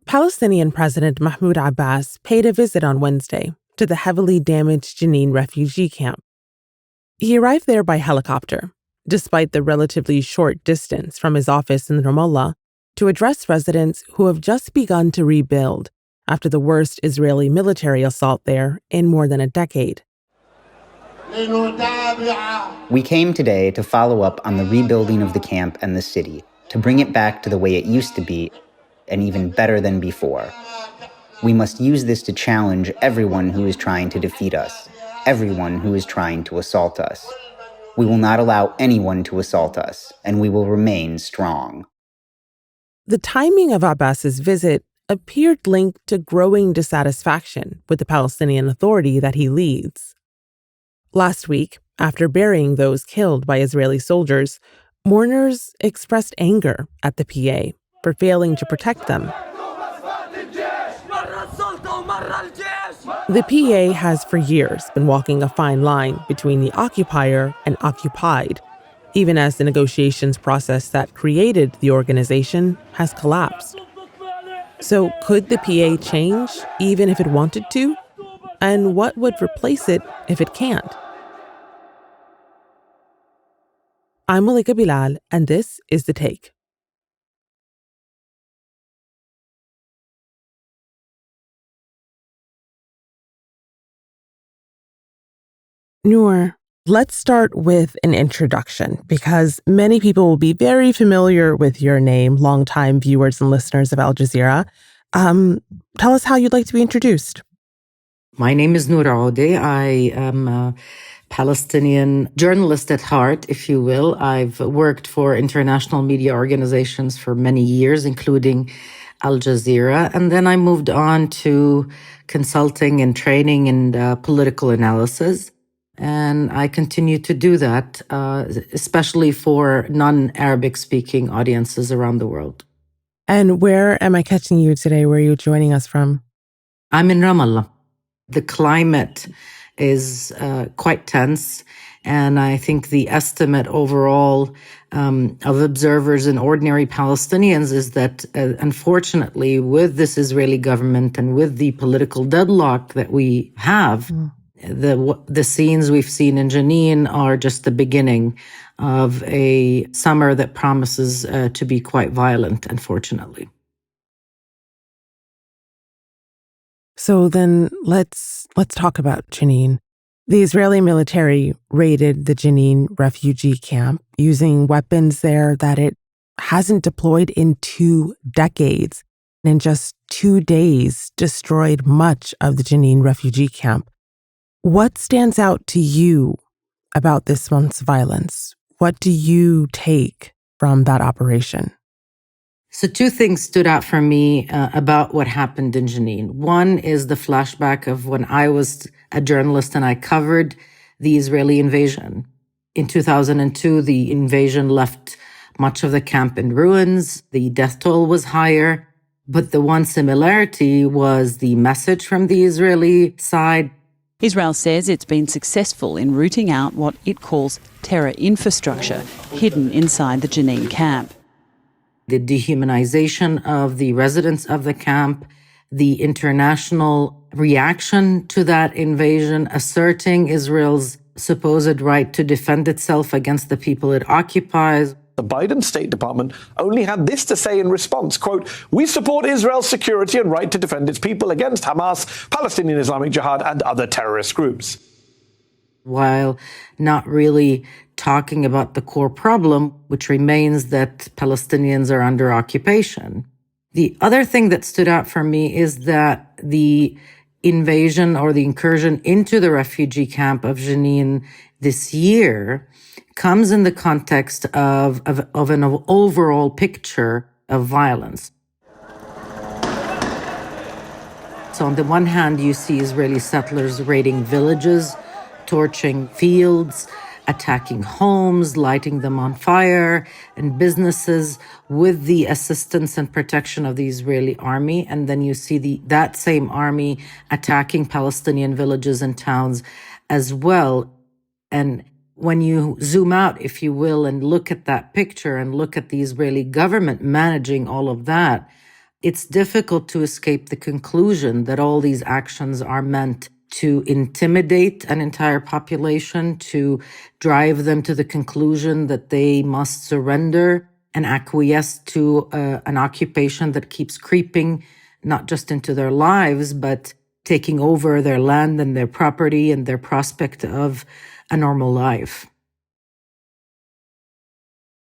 Palestinian President Mahmoud Abbas paid a visit on Wednesday to the heavily damaged Jenin refugee camp. He arrived there by helicopter, despite the relatively short distance from his office in Ramallah, to address residents who have just begun to rebuild after the worst Israeli military assault there in more than a decade. We came today to follow up on the rebuilding of the camp and the city, to bring it back to the way it used to be, and even better than before. We must use this to challenge everyone who is trying to defeat us, everyone who is trying to assault us. We will not allow anyone to assault us, and we will remain strong. The timing of Abbas's visit appeared linked to growing dissatisfaction with the Palestinian Authority that he leads. Last week, after burying those killed by Israeli soldiers, mourners expressed anger at the PA for failing to protect them. The PA has for years been walking a fine line between the occupier and occupied, even as the negotiations process that created the organization has collapsed. So could the PA change, even if it wanted to? And what would replace it if it can't? I'm Malika Bilal, and this is The Take. Noor, let's start with an introduction, because many people will be very familiar with your name, longtime viewers and listeners of Al Jazeera. Tell us how you'd like to be introduced. My name is Noor Aoudeh. I am a Palestinian journalist at heart, if you will. I've worked for international media organizations for many years, including Al Jazeera. And then I moved on to consulting and training in political analysis. And I continue to do that, especially for non-Arabic speaking audiences around the world. And where am I catching you today? Where are you joining us from? I'm in Ramallah. The climate is quite tense. And I think the estimate overall of observers and ordinary Palestinians is that, unfortunately, with this Israeli government and with the political deadlock that we have, the scenes we've seen in Jenin are just the beginning of a summer that promises to be quite violent, unfortunately. So then let's talk about Jenin. The Israeli military raided the Jenin refugee camp using weapons there that it hasn't deployed in 2 decades, and in just 2 days destroyed much of the Jenin refugee camp. What stands out to you about this month's violence? What do you take from that operation? So 2 things stood out for me about what happened in Jenin. One is the flashback of when I was a journalist and I covered the Israeli invasion. In 2002, the invasion left much of the camp in ruins. The death toll was higher. But the one similarity was the message from the Israeli side. Israel says it's been successful in rooting out what it calls terror infrastructure hidden inside the Jenin camp. The dehumanization of the residents of the camp, the international reaction to that invasion, asserting Israel's supposed right to defend itself against the people it occupies. The Biden State Department only had this to say in response, quote, "We support Israel's security and right to defend its people against Hamas, Palestinian Islamic Jihad, and other terrorist groups." While not really talking about the core problem, which remains that Palestinians are under occupation. The other thing that stood out for me is that the invasion or the incursion into the refugee camp of Jenin this year comes in the context of an overall picture of violence. So on the one hand, you see Israeli settlers raiding villages, torching fields, attacking homes, lighting them on fire, and businesses with the assistance and protection of the Israeli army. And then you see that same army attacking Palestinian villages and towns as well. And when you zoom out, if you will, and look at that picture and look at the Israeli government managing all of that, it's difficult to escape the conclusion that all these actions are meant to intimidate an entire population, to drive them to the conclusion that they must surrender and acquiesce to an occupation that keeps creeping, not just into their lives, but taking over their land and their property and their prospect of a normal life.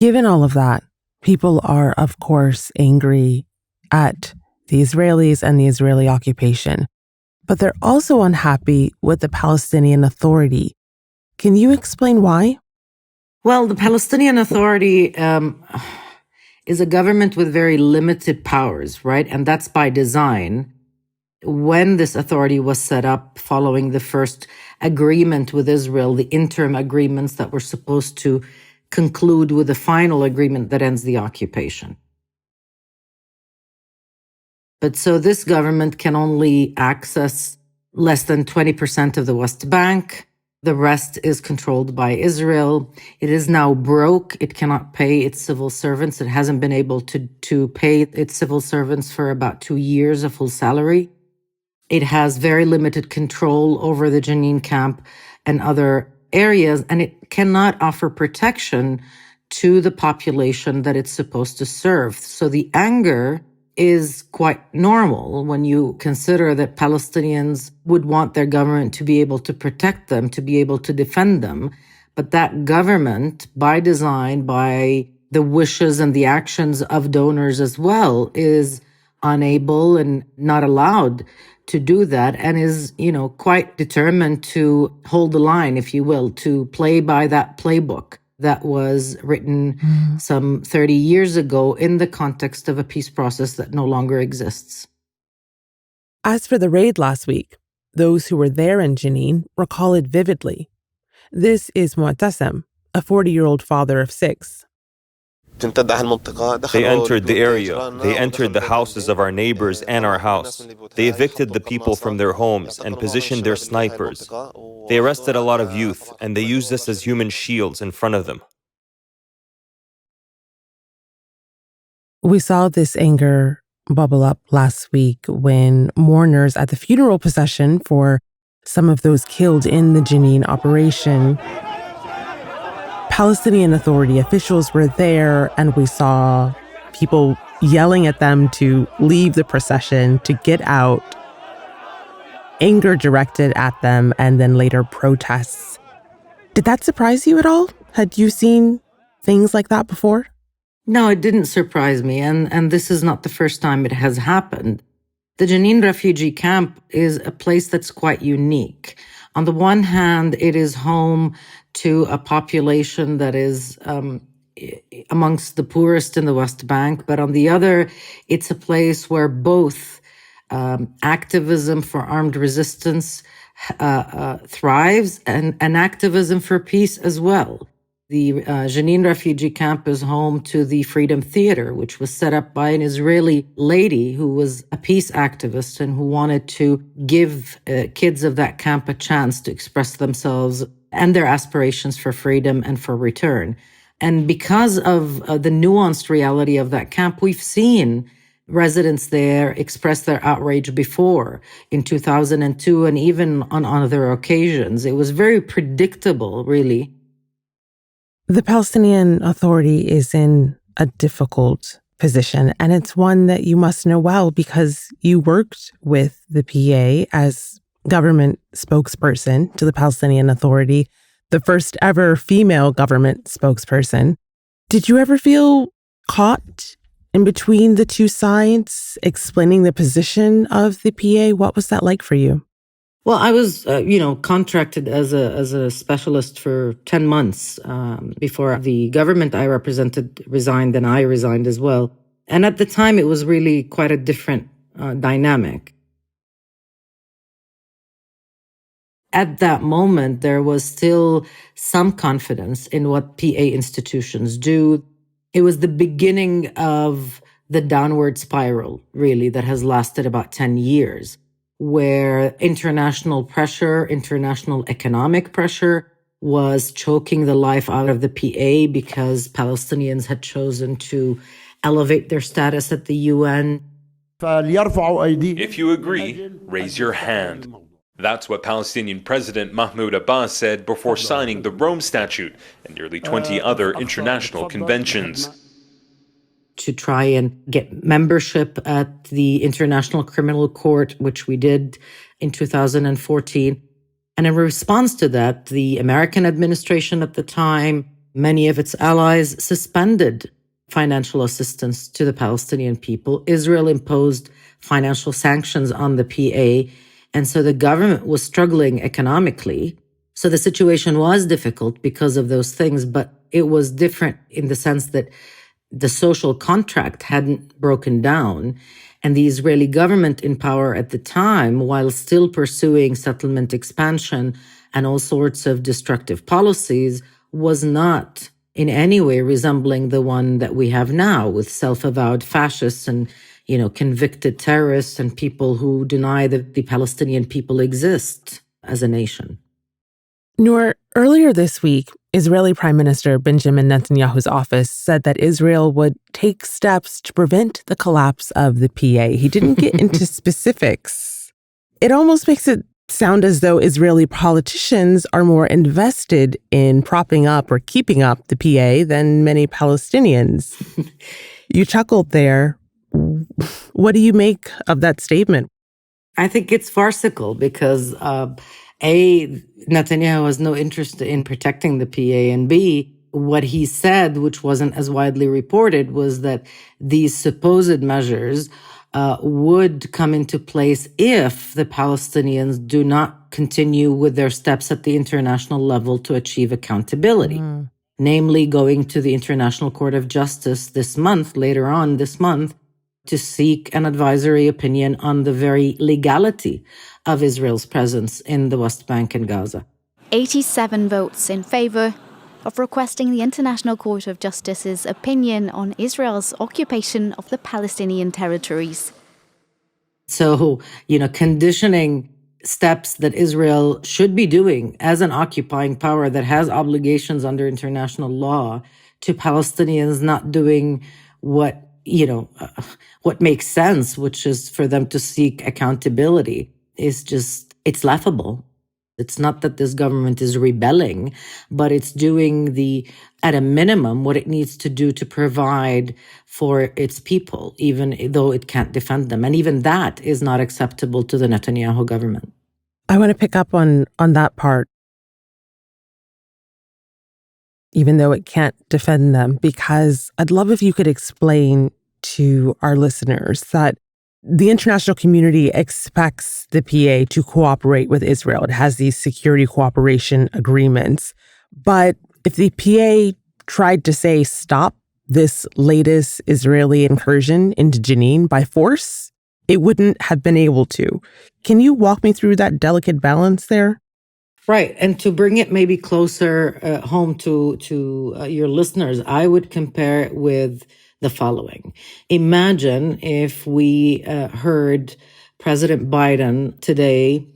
Given all of that, people are, of course, angry at the Israelis and the Israeli occupation, but they're also unhappy with the Palestinian Authority. Can you explain why? Well, the Palestinian Authority is a government with very limited powers, right? And that's by design. When this authority was set up following the first agreement with Israel, the interim agreements that were supposed to conclude with the final agreement that ends the occupation. But so this government can only access less than 20% of the West Bank. The rest is controlled by Israel. It is now broke. It cannot pay its civil servants. It hasn't been able to pay its civil servants for about 2 years a full salary. It has very limited control over the Jenin camp and other areas, and it cannot offer protection to the population that it's supposed to serve. So the anger is quite normal when you consider that Palestinians would want their government to be able to protect them, to be able to defend them. But that government, by design, by the wishes and the actions of donors as well, is unable and not allowed to do that, and is, quite determined to hold the line, if you will, to play by that playbook that was written some 30 years ago in the context of a peace process that no longer exists. As for the raid last week, those who were there in Jenin recall it vividly. This is Mu'tasem, a 40-year-old father of 6. They entered the area. They entered the houses of our neighbors and our house. They evicted the people from their homes and positioned their snipers. They arrested a lot of youth, and they used us as human shields in front of them. We saw this anger bubble up last week when mourners at the funeral procession for some of those killed in the Jenin operation, Palestinian Authority officials were there, and we saw people yelling at them to leave the procession, to get out, anger directed at them, and then later protests. Did that surprise you at all? Had you seen things like that before? No, it didn't surprise me, and this is not the first time it has happened. The Jenin refugee camp is a place that's quite unique. On the one hand, it is home to a population that is amongst the poorest in the West Bank, but on the other, it's a place where both activism for armed resistance thrives and activism for peace as well. The Jenin refugee camp is home to the Freedom Theater, which was set up by an Israeli lady who was a peace activist and who wanted to give kids of that camp a chance to express themselves and their aspirations for freedom and for return. And because of the nuanced reality of that camp, we've seen residents there express their outrage before in 2002 and even on other occasions. It was very predictable, really. The Palestinian Authority is in a difficult position, and it's one that you must know well because you worked with the PA as government spokesperson to the Palestinian Authority, the first ever female government spokesperson. Did you ever feel caught in between the two sides, explaining the position of the PA? What was that like for you? Well, I was, contracted as a specialist for 10 months before the government I represented resigned, and I resigned as well. And at the time, it was really quite a different dynamic. At that moment, there was still some confidence in what PA institutions do. It was the beginning of the downward spiral, really, that has lasted about 10 years. Where international pressure, international economic pressure, was choking the life out of the PA because Palestinians had chosen to elevate their status at the UN. If you agree, raise your hand. That's what Palestinian President Mahmoud Abbas said before signing the Rome Statute and nearly 20 other international conventions. To try and get membership at the International Criminal Court, which we did in 2014. And in response to that, the American administration at the time, many of its allies, suspended financial assistance to the Palestinian people. Israel imposed financial sanctions on the PA. And so the government was struggling economically. So the situation was difficult because of those things, but it was different in the sense that the social contract hadn't broken down. And the Israeli government in power at the time, while still pursuing settlement expansion and all sorts of destructive policies, was not in any way resembling the one that we have now with self-avowed fascists and, convicted terrorists and people who deny that the Palestinian people exist as a nation. Noor, earlier this week, Israeli Prime Minister Benjamin Netanyahu's office said that Israel would take steps to prevent the collapse of the PA. He didn't get into specifics. It almost makes it sound as though Israeli politicians are more invested in propping up or keeping up the PA than many Palestinians. You chuckled there. What do you make of that statement? I think it's farcical because, Netanyahu has no interest in protecting the PA, and B, what he said, which wasn't as widely reported, was that these supposed measures would come into place if the Palestinians do not continue with their steps at the international level to achieve accountability. Namely, going to the International Court of Justice later on this month, to seek an advisory opinion on the very legality of Israel's presence in the West Bank and Gaza. 87 votes in favor of requesting the International Court of Justice's opinion on Israel's occupation of the Palestinian territories. So, conditioning steps that Israel should be doing as an occupying power that has obligations under international law to Palestinians not doing what makes sense, which is for them to seek accountability, it's laughable. It's not that this government is rebelling, but it's doing at a minimum, what it needs to do to provide for its people, even though it can't defend them. And even that is not acceptable to the Netanyahu government. I want to pick up on that part, even though it can't defend them, because I'd love if you could explain to our listeners that the international community expects the PA to cooperate with Israel. It has these security cooperation agreements. But if the PA tried to say, stop this latest Israeli incursion into Jenin by force, it wouldn't have been able to. Can you walk me through that delicate balance there? Right. And to bring it maybe closer home to your listeners, I would compare it with the following. Imagine if we heard President Biden today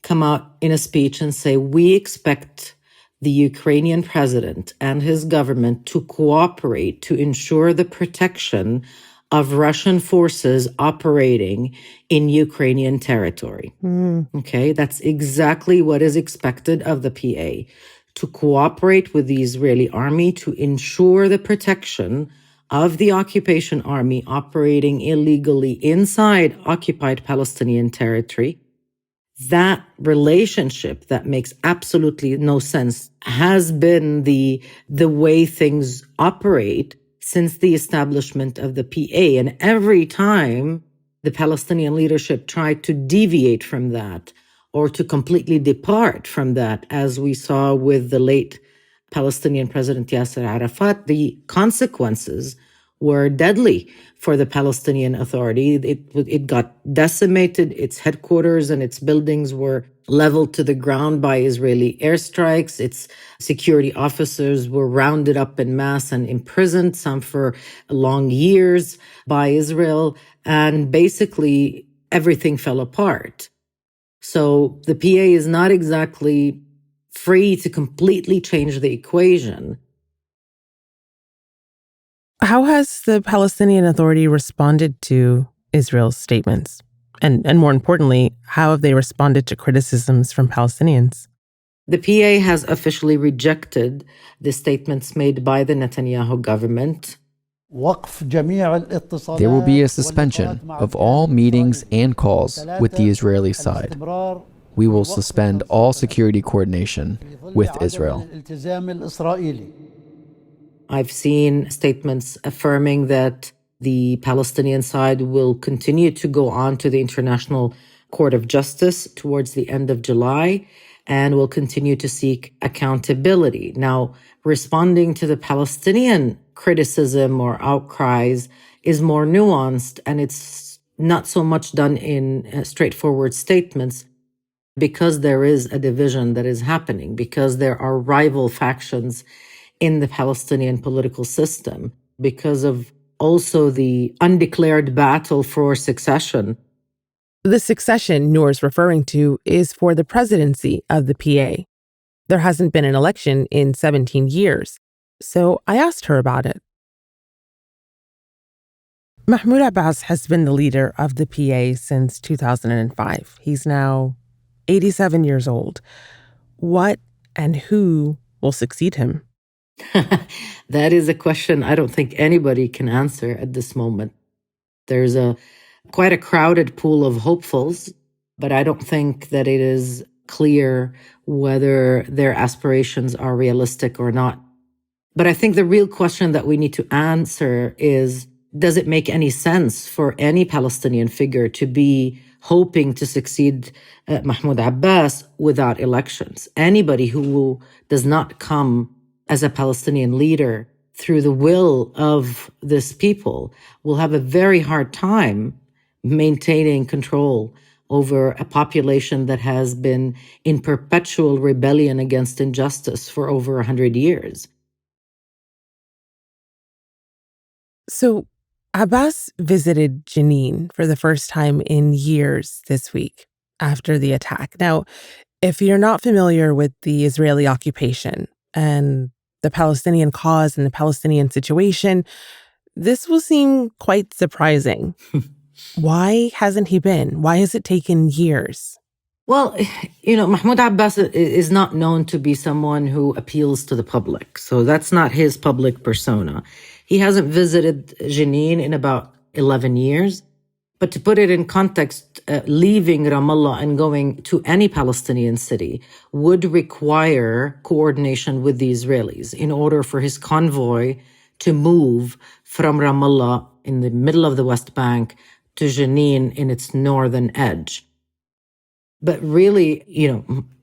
come out in a speech and say, we expect the Ukrainian president and his government to cooperate to ensure the protection of Russian forces operating in Ukrainian territory. Okay, that's exactly what is expected of the PA, to cooperate with the Israeli army to ensure the protection of the occupation army operating illegally inside occupied Palestinian territory. That relationship that makes absolutely no sense has been the way things operate since the establishment of the PA. And every time the Palestinian leadership tried to deviate from that or to completely depart from that, as we saw with the late Palestinian President Yasser Arafat, the consequences were deadly for the Palestinian Authority. It got decimated. Its headquarters and its buildings were leveled to the ground by Israeli airstrikes. Its security officers were rounded up en masse and imprisoned, some for long years, by Israel. And basically, everything fell apart. So the PA is not exactly free to completely change the equation. How has the Palestinian Authority responded to Israel's statements? And more importantly, how have they responded to criticisms from Palestinians? The PA has officially rejected the statements made by the Netanyahu government. There will be a suspension of all meetings and calls with the Israeli side. We will suspend all security coordination with Israel. I've seen statements affirming that the Palestinian side will continue to go on to the International Court of Justice towards the end of July and will continue to seek accountability. Now, responding to the Palestinian criticism or outcries is more nuanced, and it's not so much done in straightforward statements because there is a division that is happening, because there are rival factions in the Palestinian political system, because of also the undeclared battle for succession. The succession Noor's referring to is for the presidency of the PA. There hasn't been an election in 17 years, so I asked her about it. Mahmoud Abbas has been the leader of the PA since 2005. He's now 87 years old. What and who will succeed him? That is a question I don't think anybody can answer at this moment. There's quite a crowded pool of hopefuls, but I don't think that it is clear whether their aspirations are realistic or not. But I think the real question that we need to answer is, does it make any sense for any Palestinian figure to be hoping to succeed Mahmoud Abbas without elections? Anybody who does not come as a Palestinian leader through the will of this people will have a very hard time maintaining control over a population that has been in perpetual rebellion against injustice for over 100 years. So Abbas visited Jenin for the first time in years this week after the attack. Now, if you're not familiar with the Israeli occupation and the Palestinian cause and the Palestinian situation, this will seem quite surprising. Why hasn't he been? Why has it taken years? Well, Mahmoud Abbas is not known to be someone who appeals to the public. So that's not his public persona. He hasn't visited Jenin in about 11 years. But to put it in context, leaving Ramallah and going to any Palestinian city would require coordination with the Israelis in order for his convoy to move from Ramallah in the middle of the West Bank to Jenin in its northern edge. But really,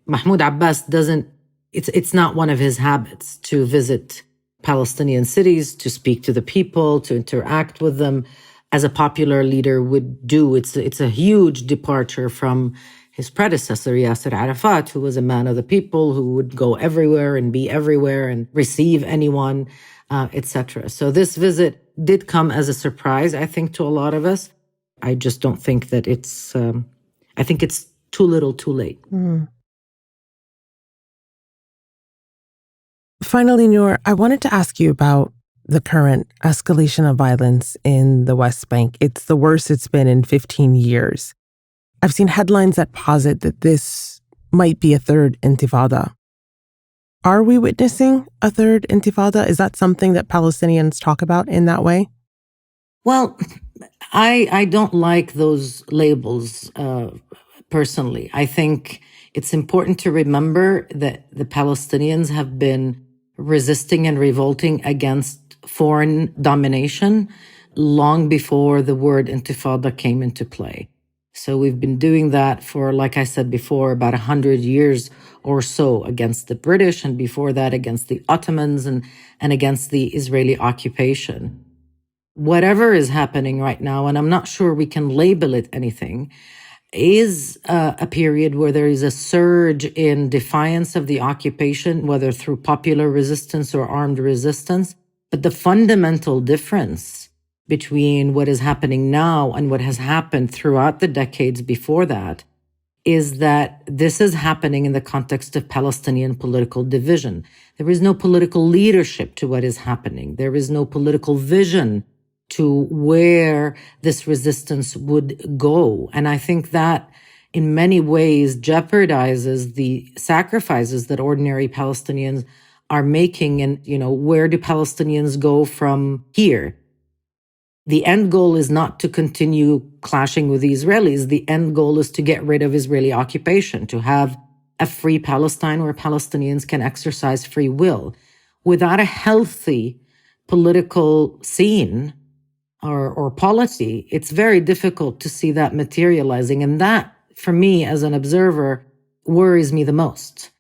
Mahmoud Abbas it's not one of his habits to visit Palestinian cities, to speak to the people, to interact with them as a popular leader would do. It's a huge departure from his predecessor, Yasser Arafat, who was a man of the people, who would go everywhere and be everywhere and receive anyone, etc. So this visit did come as a surprise, I think, to a lot of us. I just don't think that I think it's too little, too late. Finally, Noor, I wanted to ask you about the current escalation of violence in the West Bank. It's the worst it's been in 15 years. I've seen headlines that posit that this might be a third Intifada. Are we witnessing a third Intifada? Is that something that Palestinians talk about in that way? Well, I don't like those labels personally. I think it's important to remember that the Palestinians have been resisting and revolting against foreign domination long before the word Intifada came into play. So we've been doing that for, like I said before, about 100 years or so against the British, and before that against the Ottomans and against the Israeli occupation. Whatever is happening right now, and I'm not sure we can label it anything, is a period where there is a surge in defiance of the occupation, whether through popular resistance or armed resistance. But the fundamental difference between what is happening now and what has happened throughout the decades before that is that this is happening in the context of Palestinian political division. There is no political leadership to what is happening. There is no political vision to where this resistance would go. And I think that in many ways jeopardizes the sacrifices that ordinary Palestinians are making. And, where do Palestinians go from here? The end goal is not to continue clashing with the Israelis. The end goal is to get rid of Israeli occupation, to have a free Palestine where Palestinians can exercise free will. Without a healthy political scene or polity, it's very difficult to see that materializing. And that, for me as an observer, worries me the most.